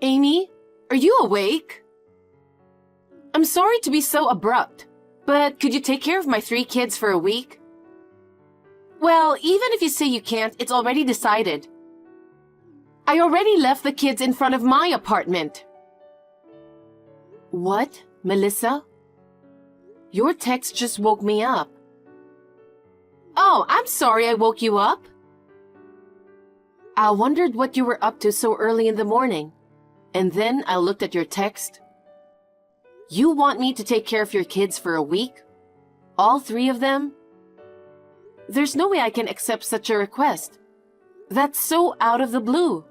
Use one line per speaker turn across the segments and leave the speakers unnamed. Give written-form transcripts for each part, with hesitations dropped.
Amy, are you awake? I'm sorry to be so abrupt, but could you take care of my 3 kids for a week? Well, even if you say you can't, it's already decided. I already left the kids in front of my apartment. What, Melissa? Your text just woke me up. Oh, I'm sorry I woke you up. I wondered what you were up to so early in the morning, and then I looked at your text. You want me to take care of your kids for a week? All 3 of them? There's no way I can accept such a request. That's so out of the blue.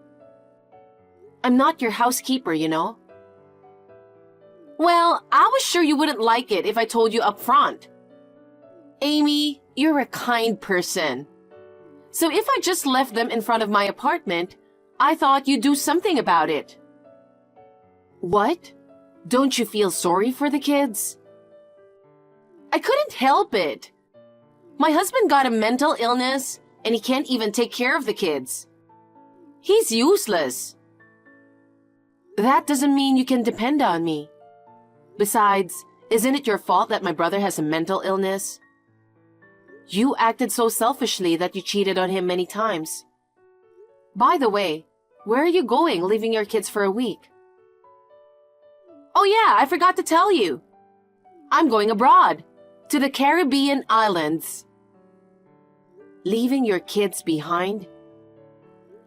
I'm not your housekeeper, you know. Well, I was sure you wouldn't like it if I told you up front. Amy, you're a kind person. So if I just left them in front of my apartment, I thought you'd do something about it. What? Don't you feel sorry for the kids? I couldn't help it. My husband got a mental illness, and he can't even take care of the kids. He's useless. That doesn't mean you can depend on me. Besides, isn't it your fault that my brother has a mental illness? You acted so selfishly that you cheated on him many times. By the way, where are you going, leaving your kids for a week? Oh yeah, I forgot to tell you. I'm going abroad, to the Caribbean islands. Leaving your kids behind?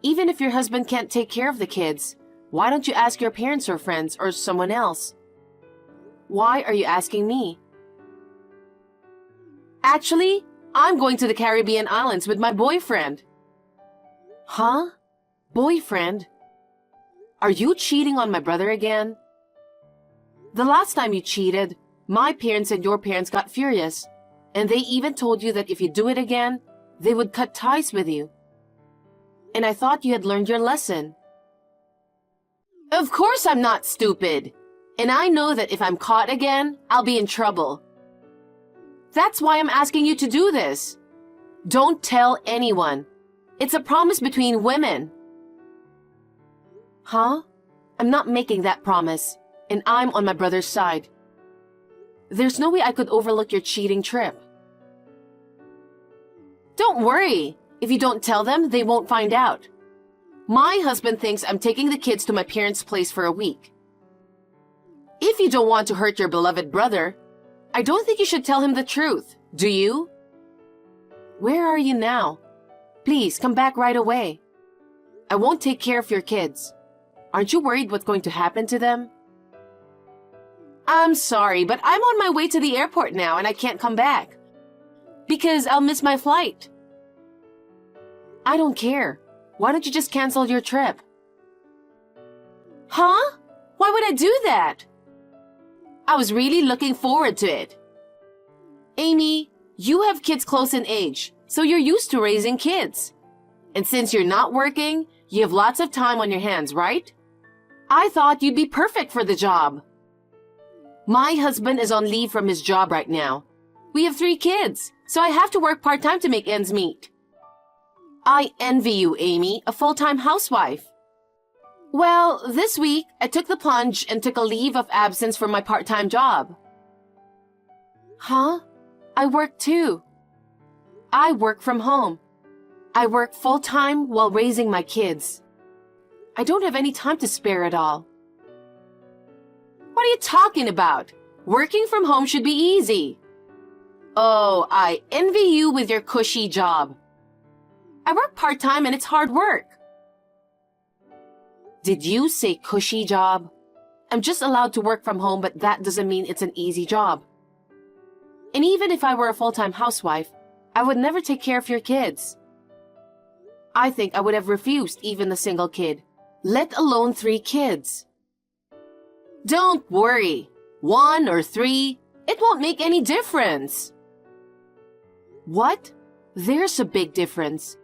Even if your husband can't take care of the kids, why don't you ask your parents or friends or someone else? Why are you asking me? Actually, I'm going to the Caribbean islands with my boyfriend. Huh? Boyfriend? Are you cheating on my brother again? The last time you cheated, my parents and your parents got furious, and they even told you that if you do it again, they would cut ties with you. And I thought you had learned your lesson. Of course I'm not stupid, and I know that if I'm caught again, I'll be in trouble. That's why I'm asking you to do this. Don't tell anyone. It's a promise between women. Huh? I'm not making that promise, and I'm on my brother's side. There's no way I could overlook your cheating trip. Don't worry. If you don't tell them, they won't find out. My husband thinks I'm taking the kids to my parents' place for a week. If you don't want to hurt your beloved brother, I don't think you should tell him the truth, do you? Where are you now? Please, come back right away. I won't take care of your kids. Aren't you worried what's going to happen to them? I'm sorry, but I'm on my way to the airport now and I can't come back. Because I'll miss my flight. I don't care. Why don't you just cancel your trip? Huh? Why would I do that? I was really looking forward to it. Amy, you have kids close in age, so you're used to raising kids. And since you're not working, you have lots of time on your hands, right? I thought you'd be perfect for the job. My husband is on leave from his job right now. We have 3 kids, so I have to work part-time to make ends meet. I envy you, Amy, a full-time housewife. Well, this week, I took the plunge and took a leave of absence from my part-time job. Huh? I work too. I work from home. I work full-time while raising my kids. I don't have any time to spare at all. What are you talking about? Working from home should be easy. Oh, I envy you with your cushy job. I work part-time and it's hard work. Did you say cushy job? I'm just allowed to work from home, but that doesn't mean it's an easy job. And even if I were a full-time housewife, I would never take care of your kids. I think I would have refused even a single kid, let alone 3 kids. Don't worry. 1 or 3, it won't make any difference. What? There's a big difference.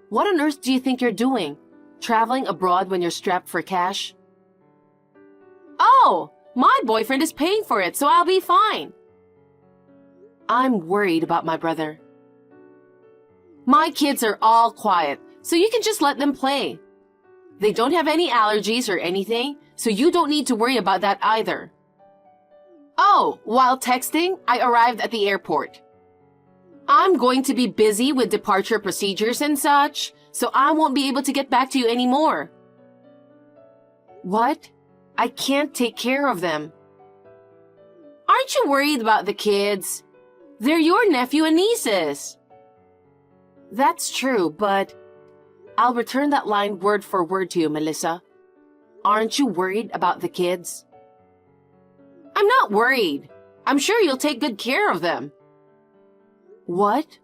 What on earth do you think you're doing? Traveling abroad when you're strapped for cash? Oh, my boyfriend is paying for it, so I'll be fine. I'm worried about my brother. My kids are all quiet, so you can just let them play. They don't have any allergies or anything, so you don't need to worry about that either. Oh, while texting, I arrived at the airport. I'm going to be busy with departure procedures and such, so I won't be able to get back to you anymore. What? I can't take care of them. Aren't you worried about the kids? They're your nephew and nieces. That's true, but I'll return that line word for word to you, Melissa. Aren't you worried about the kids? I'm not worried. I'm sure you'll take good care of them. What?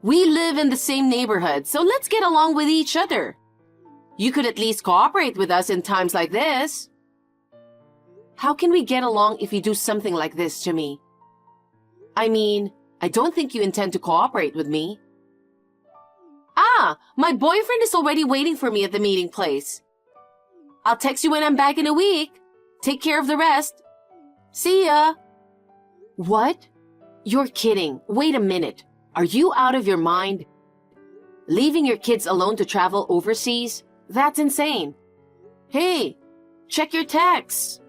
We live in the same neighborhood, so let's get along with each other. You could at least cooperate with us in times like this. How can we get along if you do something like this to me? I mean, I don't think you intend to cooperate with me. Ah, my boyfriend is already waiting for me at the meeting place. I'll text you when I'm back in a week. Take care of the rest. See ya. What? You're kidding. Wait a minute. Are you out of your mind? Leaving your kids alone to travel overseas? That's insane. Hey, check your texts.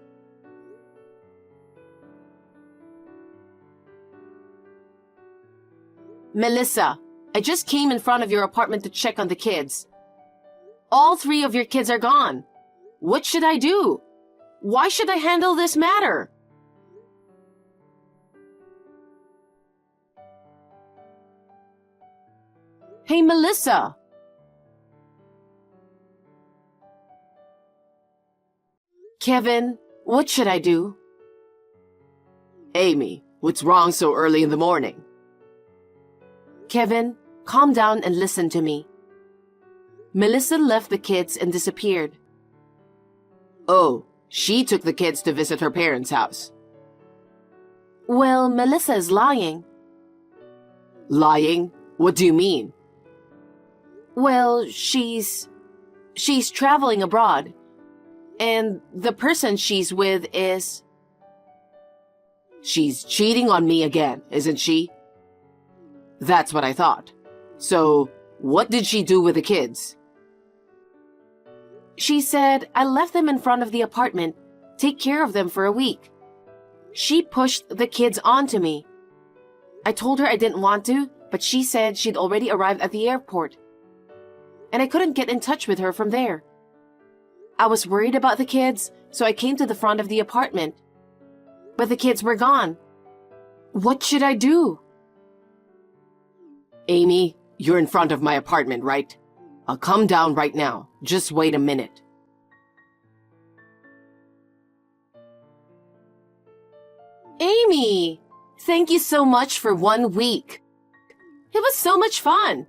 Melissa, I just came in front of your apartment to check on the kids. All 3 of your kids are gone. What should I do? Why should I handle this matter? Hey, Melissa. Kevin, what should I do?
Amy, what's wrong so early in the morning?
Kevin, calm down and listen to me. Melissa left the kids and disappeared.
Oh, she took the kids to visit her parents' house.
Well, Melissa is lying.
Lying? What do you mean?
Well, she's traveling abroad. And the person she's with is...
She's cheating on me again, isn't she? That's what I thought. So, what did she do with the kids?
She said, I left them in front of the apartment. Take care of them for a week. She pushed the kids onto me. I told her I didn't want to, but she said she'd already arrived at the airport. And I couldn't get in touch with her from there. I was worried about the kids, so I came to the front of the apartment. But the kids were gone. What should I do?
Amy, you're in front of my apartment, right? I'll come down right now. Just wait a minute.
Amy, thank you so much for 1 week. It was so much fun.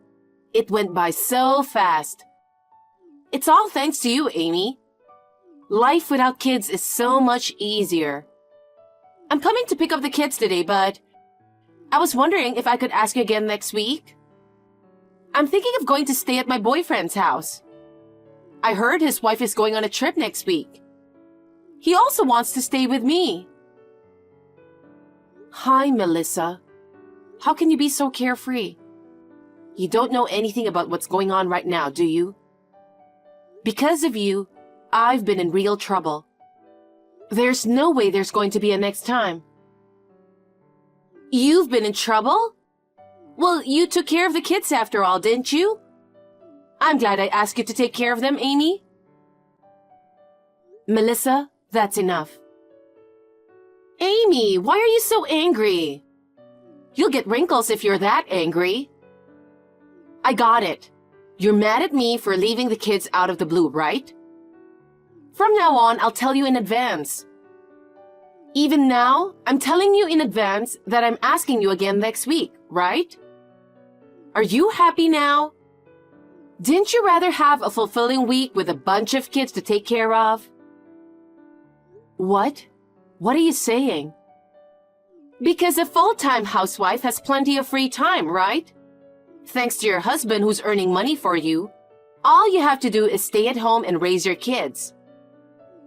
It went by so fast. It's all thanks to you, Amy. Life without kids is so much easier. I'm coming to pick up the kids today, but I was wondering if I could ask you again next week. I'm thinking of going to stay at my boyfriend's house. I heard his wife is going on a trip next week. He also wants to stay with me. Hi, Melissa. How can you be so carefree? You don't know anything about what's going on right now, do you? Because of you, I've been in real trouble. There's no way there's going to be a next time. You've been in trouble? Well, you took care of the kids after all, didn't you? I'm glad I asked you to take care of them, Amy. Melissa, that's enough. Amy, why are you so angry? You'll get wrinkles if you're that angry. I got it. You're mad at me for leaving the kids out of the blue, right? From now on, I'll tell you in advance. Even now, I'm telling you in advance that I'm asking you again next week, right? Are you happy now? Didn't you rather have a fulfilling week with a bunch of kids to take care of? What? What are you saying? Because a full-time housewife has plenty of free time, right? Thanks to your husband who's earning money for you, all you have to do is stay at home and raise your kids.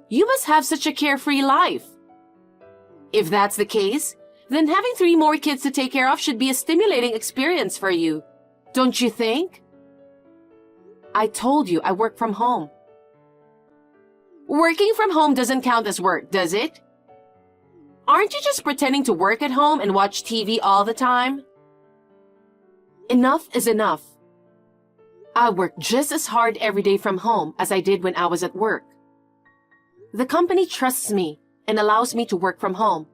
You must have such a carefree life. If that's the case, then having 3 more kids to take care of should be a stimulating experience for you, don't you think? I told you I work from home. Working from home doesn't count as work, does it? Aren't you just pretending to work at home and watch TV all the time? Enough is enough. I work just as hard every day from home as I did when I was at work. The company trusts me and allows me to work from home.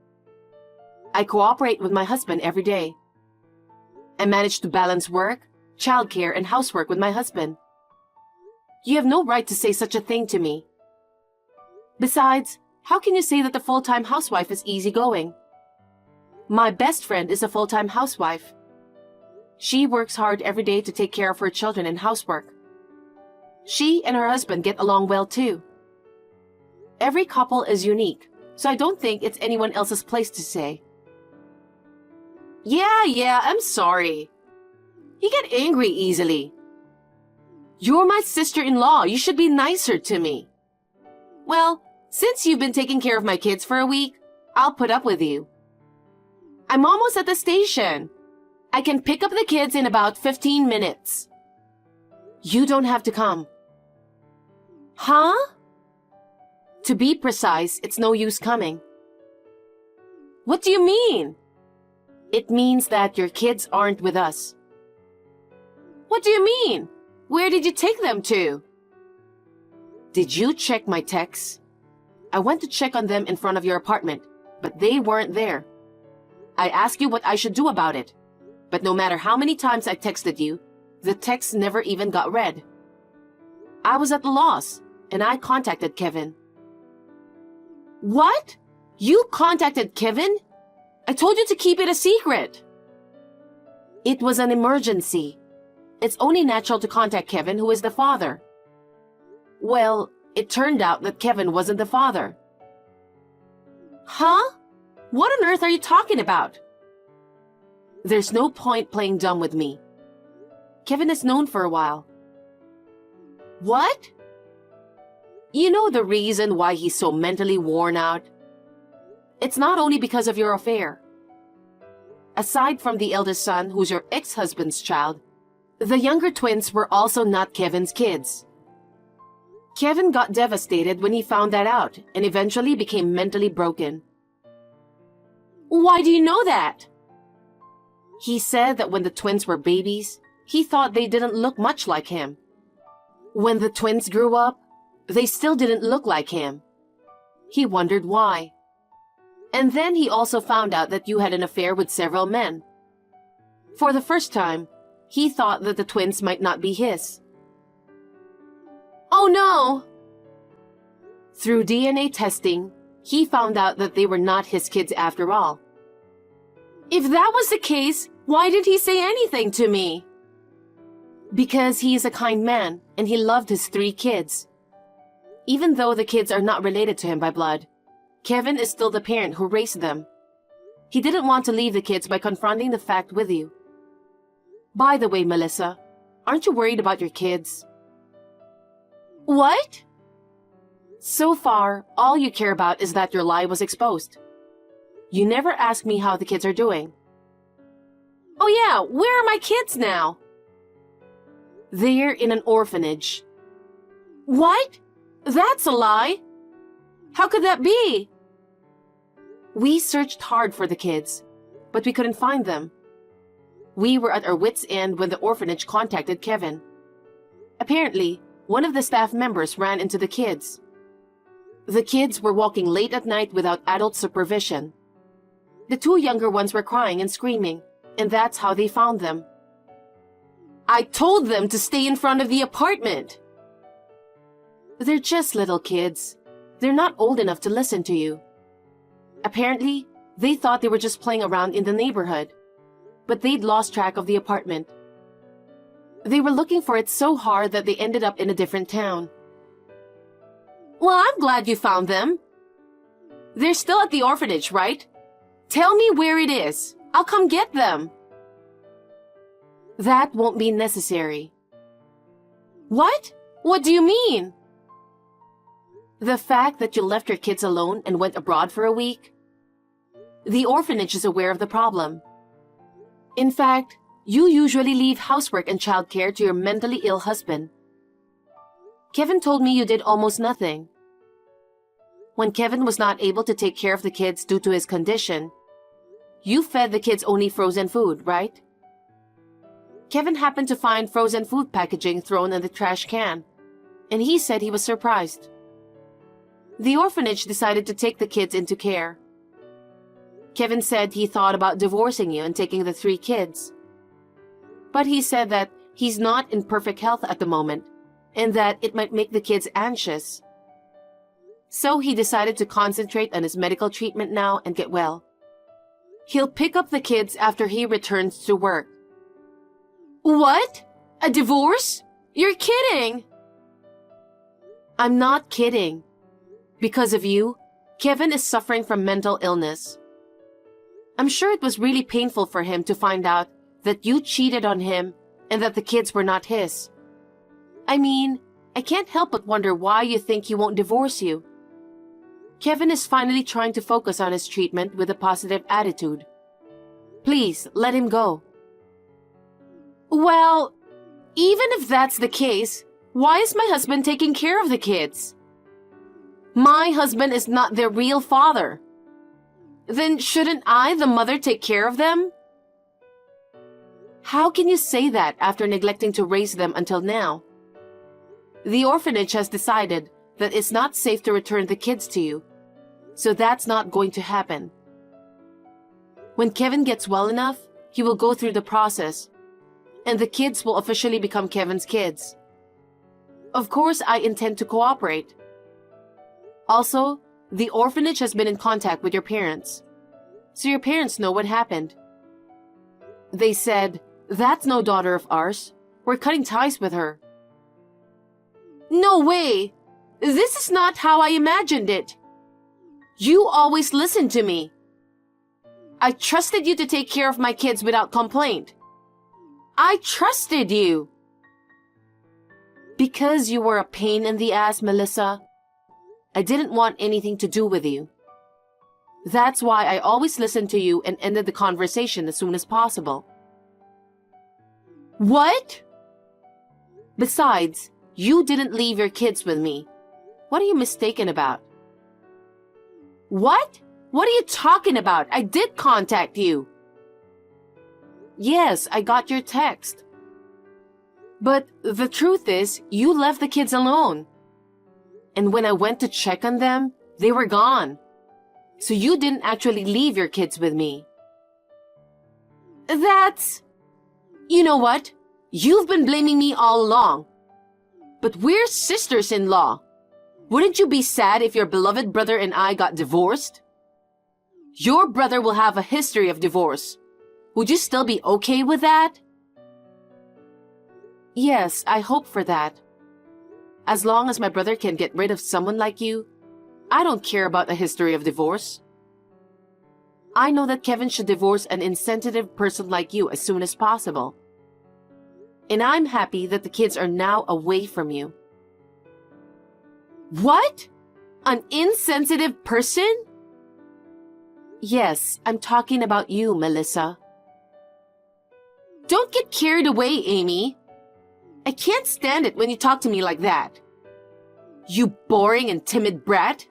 I cooperate with my husband every day. I manage to balance work, childcare, and housework with my husband. You have no right to say such a thing to me. Besides, how can you say that the full-time housewife is easygoing? My best friend is a full-time housewife. She works hard every day to take care of her children and housework. She and her husband get along well too. Every couple is unique, so I don't think it's anyone else's place to say. Yeah, I'm sorry. You get angry easily. You're my sister-in-law. You should be nicer to me. Well, since you've been taking care of my kids for a week, I'll put up with you. I'm almost at the station. I can pick up the kids in about 15 minutes. You don't have to come. Huh? To be precise, it's no use coming. What do you mean? It means that your kids aren't with us. What do you mean? Where did you take them to? Did you check my texts? I went to check on them in front of your apartment, but they weren't there. I asked you what I should do about it, but no matter how many times I texted you, the text never even got read. I was at a loss, and I contacted Kevin. What? You contacted Kevin? I told you to keep it a secret. It was an emergency. It's only natural to contact Kevin, who is the father. Well, it turned out that Kevin wasn't the father. Huh? What on earth are you talking about? There's no point playing dumb with me. Kevin is known for a while. What? You know the reason why he's so mentally worn out? It's not only because of your affair. Aside from the eldest son, who's your ex-husband's child, the younger twins were also not Kevin's kids. Kevin got devastated when he found that out and eventually became mentally broken. Why do you know that? He said that when the twins were babies, he thought they didn't look much like him. When the twins grew up, they still didn't look like him. He wondered why. And then he also found out that you had an affair with several men. For the first time, he thought that the twins might not be his. Oh no! Through DNA testing, he found out that they were not his kids after all. If that was the case, why did he say anything to me? Because he is a kind man and he loved his 3 kids. Even though the kids are not related to him by blood, Kevin is still the parent who raised them. He didn't want to leave the kids by confronting the fact with you. By the way, Melissa, aren't you worried about your kids? What? So far, all you care about is that your lie was exposed. You never ask me how the kids are doing. Oh yeah, where are my kids now? They're in an orphanage. What? That's a lie. How could that be? We searched hard for the kids, but we couldn't find them. We were at our wits' end when the orphanage contacted Kevin. Apparently, one of the staff members ran into the kids. The kids were walking late at night without adult supervision. The 2 younger ones were crying and screaming, and that's how they found them. I told them to stay in front of the apartment. They're just little kids. They're not old enough to listen to you. Apparently, they thought they were just playing around in the neighborhood, but they'd lost track of the apartment. They were looking for it so hard that they ended up in a different town. Well, I'm glad you found them. They're still at the orphanage, right? Tell me where it is. I'll come get them. That won't be necessary. What? What do you mean? The fact that you left your kids alone and went abroad for a week? The orphanage is aware of the problem. In fact, you usually leave housework and childcare to your mentally ill husband. Kevin told me you did almost nothing. When Kevin was not able to take care of the kids due to his condition, you fed the kids only frozen food, right? Kevin happened to find frozen food packaging thrown in the trash can, and he said he was surprised. The orphanage decided to take the kids into care. Kevin said he thought about divorcing you and taking the 3 kids. But he said that he's not in perfect health at the moment, and that it might make the kids anxious. So he decided to concentrate on his medical treatment now and get well. He'll pick up the kids after he returns to work. What? A divorce? You're kidding! I'm not kidding. Because of you, Kevin is suffering from mental illness. I'm sure it was really painful for him to find out that you cheated on him and that the kids were not his. I mean, I can't help but wonder why you think he won't divorce you. Kevin is finally trying to focus on his treatment with a positive attitude. Please, let him go. Well, even if that's the case, why is my husband taking care of the kids? My husband is not their real father. Then shouldn't I, the mother, take care of them? How can you say that after neglecting to raise them until now? The orphanage has decided that it's not safe to return the kids to you, so that's not going to happen. When Kevin gets well enough, he will go through the process, and the kids will officially become Kevin's kids. Of course, I intend to cooperate. Also, the orphanage has been in contact with your parents, so your parents know what happened. They said, "That's no daughter of ours. We're cutting ties with her." No way! This is not how I imagined it. You always listened to me. I trusted you to take care of my kids without complaint. I trusted you. Because you were a pain in the ass, Melissa, I didn't want anything to do with you. That's why I always listened to you and ended the conversation as soon as possible. What? Besides, you didn't leave your kids with me. What are you mistaken about? What? What are you talking about? I did contact you. Yes, I got your text. But the truth is, you left the kids alone. And when I went to check on them, they were gone. So you didn't actually leave your kids with me. That's... You know what? You've been blaming me all along. But we're sisters-in-law. Wouldn't you be sad if your beloved brother and I got divorced? Your brother will have a history of divorce. Would you still be okay with that? Yes, I hope for that. As long as my brother can get rid of someone like you, I don't care about a history of divorce. I know that Kevin should divorce an insensitive person like you as soon as possible. And I'm happy that the kids are now away from you. What? An insensitive person? Yes, I'm talking about you, Melissa. Don't get carried away, Amy. I can't stand it when you talk to me like that. You boring and timid brat.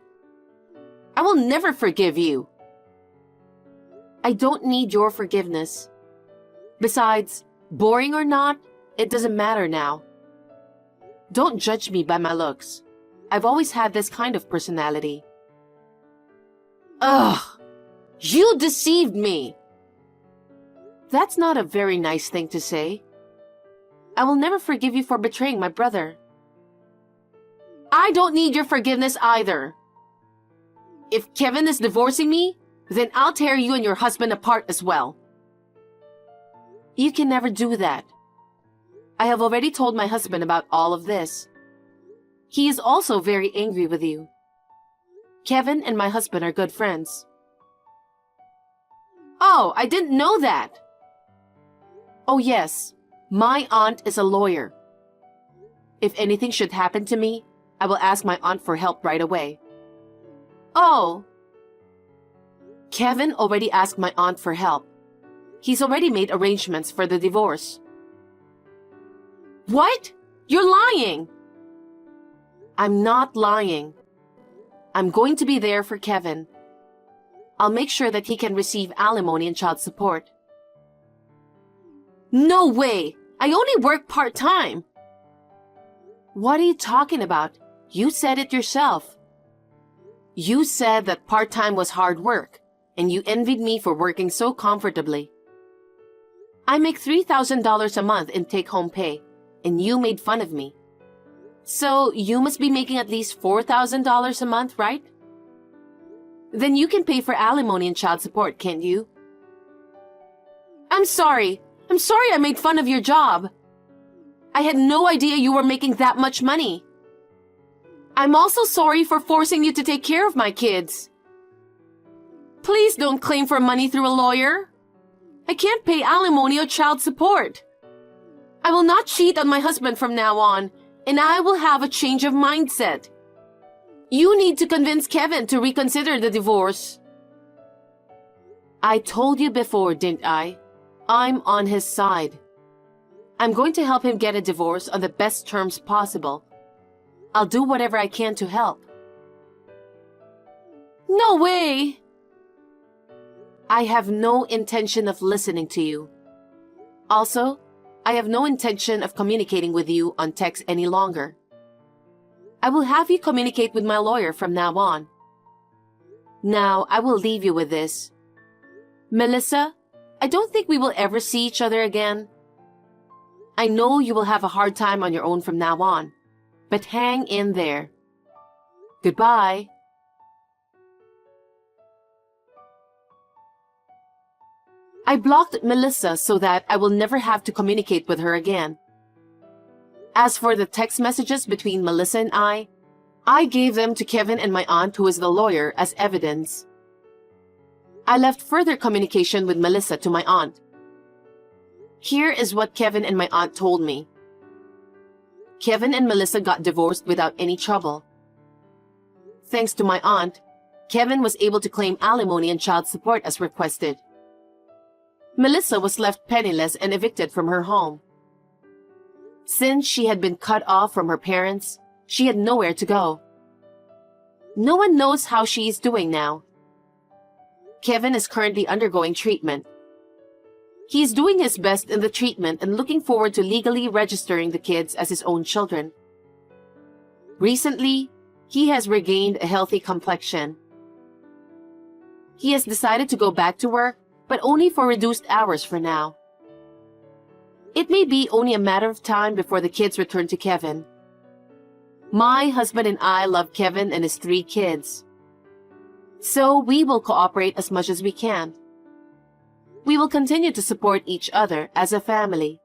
I will never forgive you. I don't need your forgiveness. Besides, boring or not, it doesn't matter now. Don't judge me by my looks. I've always had this kind of personality. Ugh! You deceived me! That's not a very nice thing to say. I will never forgive you for betraying my brother. I don't need your forgiveness either. If Kevin is divorcing me, then I'll tear you and your husband apart as well. You can never do that. I have already told my husband about all of this. He is also very angry with you. Kevin and my husband are good friends. Oh, I didn't know that. Oh yes, my aunt is a lawyer. If anything should happen to me, I will ask my aunt for help right away. Oh. Kevin already asked my aunt for help. He's already made arrangements for the divorce. What? You're lying! I'm not lying. I'm going to be there for Kevin. I'll make sure that he can receive alimony and child support. No way! I only work part-time. What are you talking about? You said it yourself. You said that part-time was hard work, and you envied me for working so comfortably. I make $3,000 a month in take-home pay, and you made fun of me. So you must be making at least $4,000 a month, right? Then you can pay for alimony and child support, can't you? I'm sorry. I'm sorry I made fun of your job. I had no idea you were making that much money. I'm also sorry for forcing you to take care of my kids. Please don't claim for money through a lawyer. I can't pay alimony or child support. I will not cheat on my husband from now on, and I will have a change of mindset. You need to convince Kevin to reconsider the divorce. I told you before, didn't I? I'm on his side. I'm going to help him get a divorce on the best terms possible. I'll do whatever I can to help. No way! I have no intention of listening to you. Also, I have no intention of communicating with you on text any longer. I will have you communicate with my lawyer from now on. Now, I will leave you with this. Melissa, I don't think we will ever see each other again. I know you will have a hard time on your own from now on, but hang in there. Goodbye. I blocked Melissa so that I will never have to communicate with her again. As for the text messages between Melissa and I gave them to Kevin and my aunt, who is the lawyer, as evidence. I left further communication with Melissa to my aunt. Here is what Kevin and my aunt told me. Kevin and Melissa got divorced without any trouble. Thanks to my aunt, Kevin was able to claim alimony and child support as requested. Melissa was left penniless and evicted from her home. Since she had been cut off from her parents, she had nowhere to go. No one knows how she is doing now. Kevin is currently undergoing treatment. He is doing his best in the treatment and looking forward to legally registering the kids as his own children. Recently, he has regained a healthy complexion. He has decided to go back to work, but only for reduced hours for now. It may be only a matter of time before the kids return to Kevin. My husband and I love Kevin and his 3 kids. So we will cooperate as much as we can. We will continue to support each other as a family.